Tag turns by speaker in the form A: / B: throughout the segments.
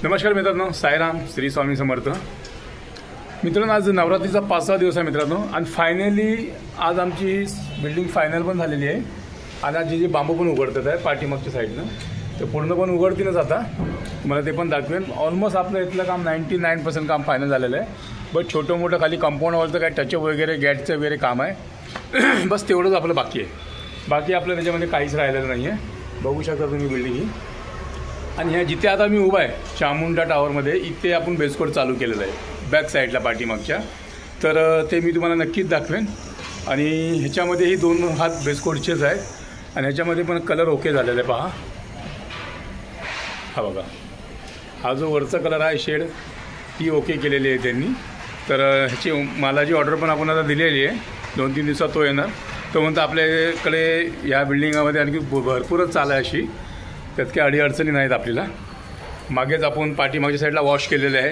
A: नमस्कार मित्रांनो, साईराम, श्री स्वामी समर्थ. मित्रांनो, आज नवरात्रीचा 5-6 दिवस आहे मित्रांनो, आणि फायनली आज आमची बिल्डिंग फायनल पण झालेली आहे. आणि आज जे बांबू पण उघडतात आहे पाठीमागच्या साईडनं, ते पूर्ण पण उघडतीलच आता. मला ते पण दाखवेन. ऑलमोस्ट आपलं इथलं काम 99% काम फायनल झालेलं आहे. बट छोटं मोठं खाली कंपाऊंडवरचं काय टचअप वगैरे गॅटचं वगैरे काम आहे. बस तेवढंच आपलं बाकी आहे. बाकी आपलं त्याच्यामध्ये काहीच राहिलेलं नाही आहे. बघू शकता तुम्ही बिल्डिंग ही. आणि ह्या जिथे आता मी उभा आहे चामुंडा टावरमध्ये, इथे आपण बेसकोड चालू केलेलं आहे बॅक साईडला पाठीमागच्या. तर ते मी तुम्हाला नक्कीच दाखवेन. आणि ह्याच्यामध्येही 2 हात बेसकोडचेच आहेत. आणि ह्याच्यामध्ये पण कलर ओके झालेला आहे. पहा, हा बघा, हा जो वरचा कलर आहे शेड, ती ओके केलेली आहे त्यांनी. तर ह्याची मालाची ऑर्डर पण आपण आता दिलेली आहे. 2-3 दिवसात तो येणार. तो म्हणतो आपल्याकडे या बिल्डिंगामध्ये आणखी भरपूरच चाल आहे अशी, त्यात काही अडीअडचणी नाहीत आपल्याला. मागेच आपण पाठीमागच्या साईडला वॉश केलेलं आहे,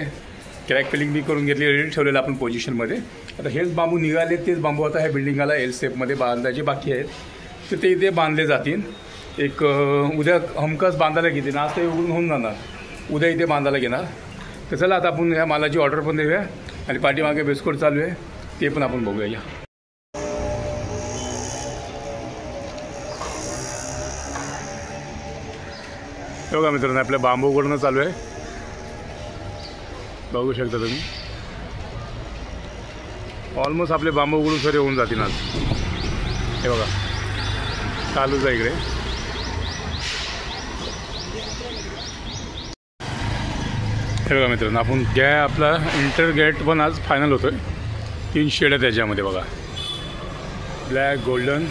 A: क्रॅक फिलिंग बी करून घेतली, रेडी ठेवलेलं आपण पोझिशनमध्ये. आता हेच बांबू निघाले, तेच बांबू आता ह्या बिल्डिंगाला एल शेपमध्ये बांधायचे बाकी आहेत. तर ते इथे बांधले जातील. एक उद्या हमखास बांधायला घेतील. आज ते उघडून होऊन जाणार, उद्या इथे बांधायला घेणार. तर चला आता आपण ह्या मालाची ऑर्डर पण देऊया. आणि पाठीमागे बेसकोड चालू आहे, ते पण आपण बघूया. या बघा मित्रांनो, आपल्या बांबू उघडणं चालू आहे. बघू शकता तुम्ही. ऑलमोस्ट आपले बांबू उघडून सरे होऊन जातील आज. हे बघा, चालूच आहे इकडे. हे बघा मित्रांनो, आपण आपला इंटर गेट पण आज फायनल होतो आहे. 3 शेड आहे त्याच्यामध्ये. बघा, ब्लॅक, गोल्डन.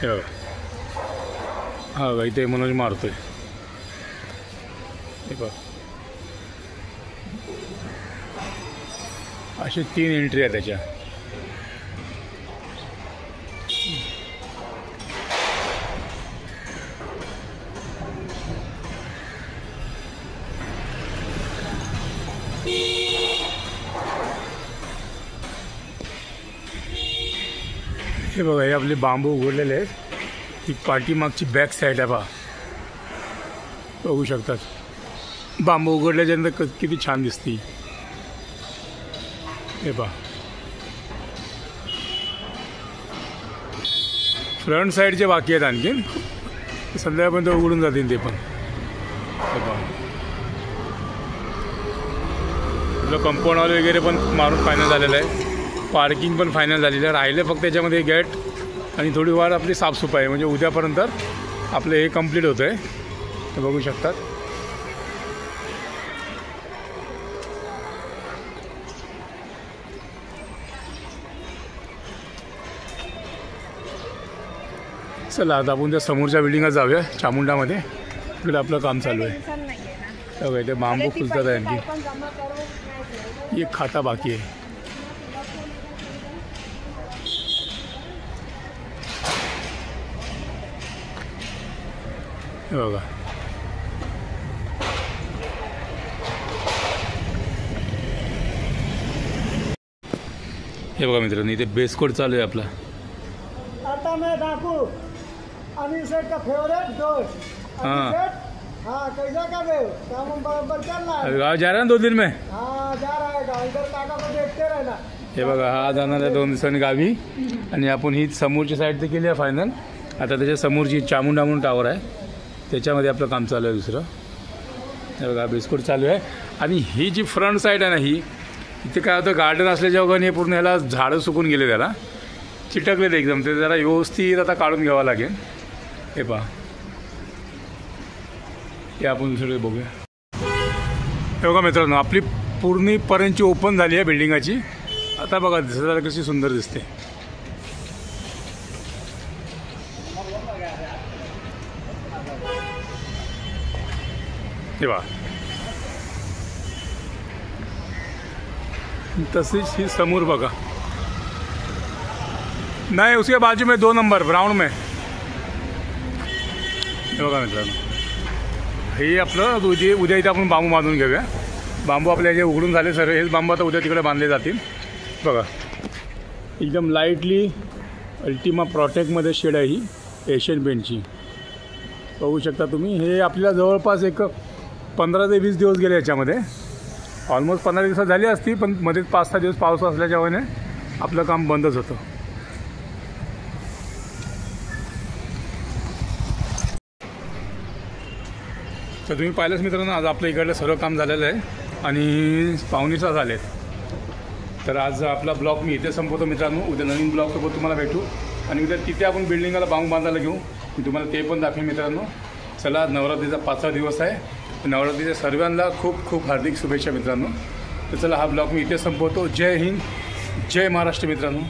A: हे बघा, हा बघा, इथे मनोज मारतोय. हे बघा, असे 3 एंट्री आहे त्याच्या. हे बघा, हे आपले बांबू उघडलेले आहेत. ही पाठीमागची बॅक साईड आहे. पहा, बघू शकतात. बांबू उघडल्याच्यानंतर किती छान दिसते. हे पहा, फ्रंट साईडचे बाकी आहेत आणखीन, संध्याकाळपर्यंत उघडून जातील ते पण. हे पहा, आपलं कंपाऊंड वॉल वगैरे पण मारून फायनल झालेलं आहे. पार्किंग पण फायनल झालेलं आहे. राहिले फक्त त्याच्यामध्ये गेट आणि थोडी वार आपली साफसफाई आहे. म्हणजे उद्यापर्यंत आपलं हे कंप्लीट होतं आहे. हे बघू शकतात. चला आता आपण त्या समोरच्या बिल्डिंगात जाऊया चामुंडामध्ये. इकडे आपलं काम चालू आहे. बघा, इथे बांबू फुलतात आहे. आणखी एक खाता बाकी आहे. हे बघा, हे बघा मित्रांनो, इथे बेसकोड चालू आहे आपला.
B: आता मैं डाकू अनिल सेठ का फेवरेट दोस्त. हाँ कैसा का देव काम बराबर चल रहा है.
A: गाँव जा रहा है 2 दिन में.
B: हाँ जा रहा है. इधर काका को देखते रहना.
A: हे बघा, हा जाणार आहे 2 दिवसांनी गावी. आणि आपण ही समोरची साईड तर केली आहे फायनल. आता त्याच्या समोरची चामुंडा म्हणून टावर आहे, त्याच्यामध्ये आपलं काम चालू आहे दुसरं. हे बघा, बेसकोड चालू आहे. आणि ही जी फ्रंट साईड आहे ना, ही इथे काय होतं, गार्डन असल्याच्या वगैरे हे पूर्ण ह्याला झाडं सुकून गेले, त्याला चिटकलेले एकदम. ते जरा व्यवस्थित आता काढून घ्यावं लागेल. हे पहा, हे आपण दुसरीकडे बघूया. हे बघा मित्रांनो, आपली पूर्णपणेची ओपन झाली आहे बिल्डिंगाची. आता बघा दिसायला कशी सुंदर दिसते. हे बघा, तशीच ही समोर बघा. नाही, उसके बाजू में 2 नंबर ब्राउन में. हे बघा मित्रांनो, हे आपलं उद्या इथे आपण बांबू बांधून घेऊया. बांबू आपल्या जे उघडून झाले सर, हेच बांबू आता उद्या तिकडे बांधले जातील. बघा, एकदम लाईटली अल्टिमा प्रोटेक्टमध्ये शेड आहे ही एशियन पेंटची. बघू शकता तुम्ही. हे आपल्याला जवळपास एक 15 ते 20 दिवस गेले याच्यामध्ये. ऑलमोस्ट 15 दिवसात झाली असती, पण मध्ये 5-6 दिवस पाऊस असल्याच्या वयाने आपलं काम बंदच होतं. तर तुम्ही पाहिलंच मित्रांनो, आज आपल्या इकडलं सर्व काम झालेलं आहे आणि पाहुणीचा झालेत. तर आज आपला ब्लॉग मी इथे संपवतो मित्रांनो. उद्या नवीन ब्लॉगसोबत तुम्हाला भेटू आणि उद्या तिथे आपण बिल्डिंगला बांबू बांधायला घेऊ. मी तुम्हाला ते पण दाखवेन मित्रांनो. चला, आज नवरात्रीचा 5वा दिवस आहे. नवरात्रीच्या सर्वांना खूप खूप हार्दिक शुभेच्छा मित्रांनो. तर चला, हा ब्लॉग मी इथे संपवतो. जय हिंद, जय महाराष्ट्र मित्रांनो.